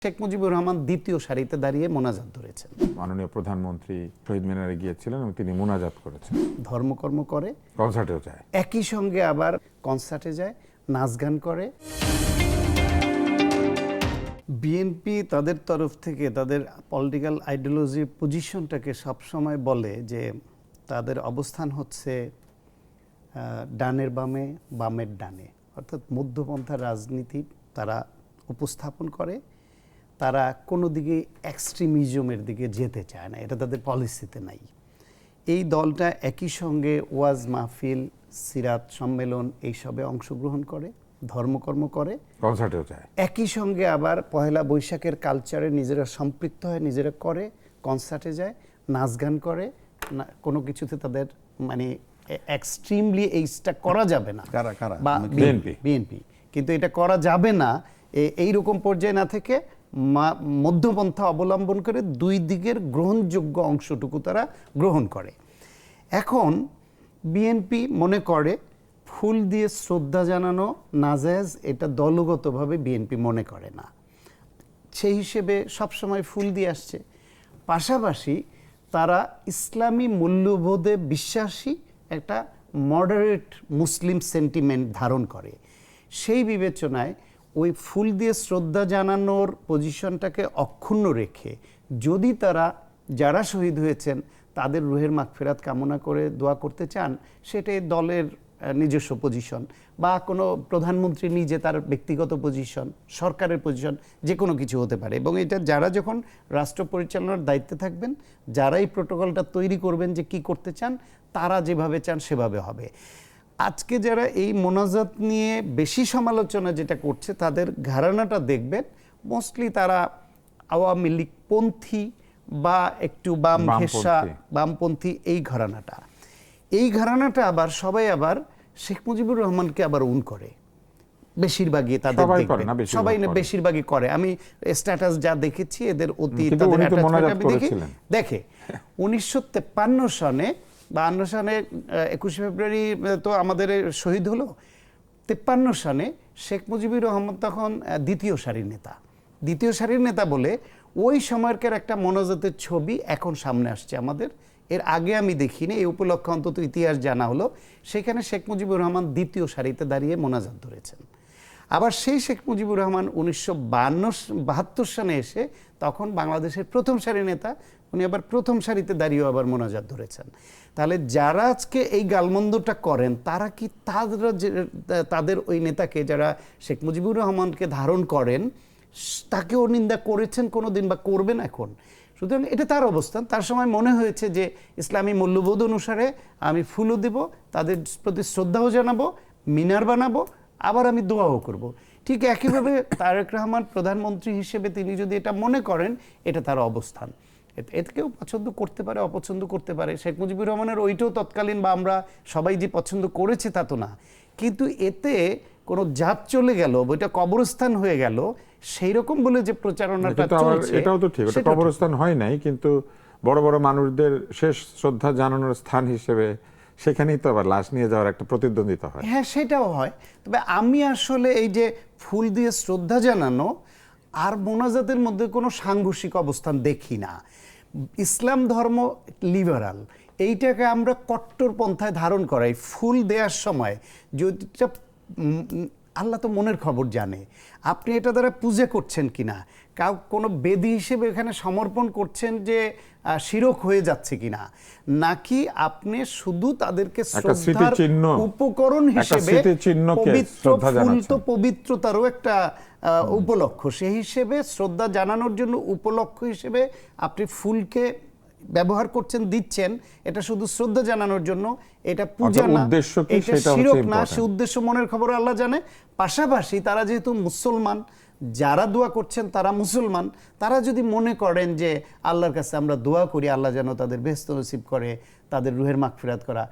শেখ মুজিবুর রহমান দ্বিতীয় সারিতে দাঁড়িয়ে মোনাজাত ধরেছেন। মাননীয় প্রধানমন্ত্রী শহীদ মিনারে গিয়েছিলেন এবং তিনি মোনাজাত করেছেন, ধর্মকর্ম করে, কনসার্টেও যায়, একই সঙ্গে আবার কনসার্টে যায়, নাচ গান করে। বিএনপি তাদের তরফ থেকে তাদের পলিটিক্যাল আইডিওলজি পজিশনটাকে সবসময় বলে যে তাদের অবস্থান হচ্ছে ডানের বামে, বামের ডানে, অর্থাৎ মধ্যপন্থার রাজনীতি তারা উপস্থাপন করে। তারা কোনো দিকে এক্সট্রিমিজমের দিকে যেতে চায় না, এটা তাদের পলিসিতে নাই। এই দলটা একই সঙ্গে ওয়াজ মাহফিল, সিরাত সম্মেলন এইসবে অংশগ্রহণ করে, ধর্মকর্ম করে, কনসার্টেও যায়, একই সঙ্গে আবার পহেলা বৈশাখের কালচারে নিজেরা সম্পৃক্ত হয়, নিজেরা করে, কনসার্টে যায়, নাচ গান করে। কোনো কিছুতে তাদের মানে এক্সট্রিমলি এইটা করা যাবে না। বা বিএনপি কিন্তু এটা করা যাবে না এইরকম পর্যায়ে না থেকে মধ্যপন্থা অবলম্বন করে দুই দিকের গ্রহণযোগ্য অংশটুকু তারা গ্রহণ করে। এখন বিএনপি মনে করে ফুল দিয়ে শ্রদ্ধা জানানো নাজায়েজ, এটা দলগতভাবে বিএনপি মনে করে না, সেই হিসেবে সবসময় ফুল দিয়ে আসছে। পাশাপাশি তারা ইসলামী মূল্যবোধে বিশ্বাসী, একটা মডারেট মুসলিম সেন্টিমেন্ট ধারণ করে। সেই বিবেচনায় ওই ফুল দিয়ে শ্রদ্ধা জানানোর পজিশনটাকে অক্ষুণ্ণ রেখে যদি তারা যারা শহীদ হয়েছেন তাদের রুহের মাগফিরাত কামনা করে দোয়া করতে চান, সেটাই দলের নিজস্ব পজিশন, বা কোনো প্রধানমন্ত্রী নিজে তার ব্যক্তিগত পজিশন, সরকারের পজিশন, যে কোনো কিছু হতে পারে। এবং এটা যারা যখন রাষ্ট্র পরিচালনার দায়িত্বে থাকবেন, যারা এই প্রোটোকলটা তৈরি করবেন যে কি করতে চান, তারা যেভাবে চান সেভাবে হবে। আজকে যারা এই মোনাজাত নিয়ে বেশি সমালোচনা যেটা করছে, তাদের ঘরানাটা দেখবেন মোস্টলি তারা আওয়ামী লীগ পন্থী বা একটু বাম ঘেঁষা বামপন্থী। এই ঘরানাটা আবার সবাই আবার শেখ মুজিবুর রহমানকে আবার করে বেশিরভাগই, তাদের সবাই না বেশিরভাগই করে। আমি স্ট্যাটাস যা দেখেছি এদের অতি দেখে 1953 সনে 52 সনে 21 ফেব্রুয়ারি তো আমাদের শহীদ হলো। 53 সনে শেখ মুজিবুর রহমান তখন দ্বিতীয় সারির নেতা বলে ওই সময়কার একটা মোনাজাতের ছবি এখন সামনে আসছে আমাদের। এর আগে আমি দেখিনি, এই উপলক্ষে অন্তত ইতিহাস জানা হলো। সেখানে শেখ মুজিবুর রহমান দ্বিতীয় সারিতে দাঁড়িয়ে মোনাজাত ধরেছেন। আবার সেই শেখ মুজিবুর রহমান 1972 সনে এসে তখন বাংলাদেশের প্রথম সারির নেতা, উনি আবার প্রথম সারিতে দাঁড়িয়েও আবার মোনাজাত ধরেছেন। তাহলে যারা আজকে এই গালমন্দটা করেন, তারা কি তাদের ওই নেতাকে, যারা শেখ মুজিবুর রহমানকে ধারণ করেন, তাকেও নিন্দা করেছেন কোনোদিন বা করবেন এখন? সুতরাং এটা তার অবস্থান। তার সময় মনে হয়েছে যে ইসলামী মূল্যবোধ অনুসারে আমি ফুলও দেব, তাদের প্রতি শ্রদ্ধাও জানাবো, মিনার বানাবো, আবার আমি দোয়াও করব। ঠিক একইভাবে তারেক রহমান প্রধানমন্ত্রী হিসেবে তিনি যদি এটা মনে করেন, এটা তার অবস্থান। এতে কেউ পছন্দ করতে পারে, অপছন্দ করতে পারে। শেখ মুজিবুর রহমানের ওইটাও তৎকালীন বা আমরা সবাই যে পছন্দ করেছে তা তো না, কিন্তু এতে কোনো জাত চলে গেল, ওইটা কবরস্থান হয়ে গেল, সেই রকম বলে যে প্রচারণাটা চলছে, এটাও তো ঠিক। ওটা কবরস্থান হয় নাই, কিন্তু বড় বড় মানুষদের শেষ শ্রদ্ধা জানানোর স্থান হিসেবে সেখানেই তো আবার লাশ নিয়ে যাওয়ার একটা প্রতিদ্বন্দ্বিতা হয়। হ্যাঁ, সেটাও হয়। তবে আমি আসলে এই যে ফুল দিয়ে শ্রদ্ধা জানানো আর মোনাজাতের মধ্যে কোনো সাংঘর্ষিক অবস্থান দেখি না। ইসলাম ধর্ম লিবারাল, এইটাকে আমরা কট্টরপন্থায় ধারণ করাই। ফুল দেওয়ার সময় যদি আল্লাহ তো মনের খবর জানে, আপনি এটা দ্বারা পূজা করছেন কিনা, কোনো বেদী হিসেবে এখানে সমর্পণ করছেন যে শিরক হয়ে যাচ্ছে কিনা, নাকি আপনি শুধু তাদেরকে শ্রদ্ধার উপকরণ হিসেবে, পবিত্র ফুল তো পবিত্রতারও একটা উপলক্ষ, সেই হিসেবে শ্রদ্ধা জানানোর জন্য উপলক্ষ হিসেবে আপনি ফুলকে ব্যবহার করছেন, দিচ্ছেন, এটা শুধু শ্রদ্ধা জানানোর জন্য, এটা পূজা না, এটা শিরক না। সে উদ্দেশ্য মনের খবর আল্লাহ জানে। পাশাপাশি তারা যেহেতু মুসলমান, যারা দোয়া করছেন তারা মুসলমান, তারা যদি মনে করেন যে আল্লাহর কাছে আমরা দোয়া করি আল্লাহ যেন তাদের বেহেশত নসিব করে, তাদের রুহের মাগফিরাত করা,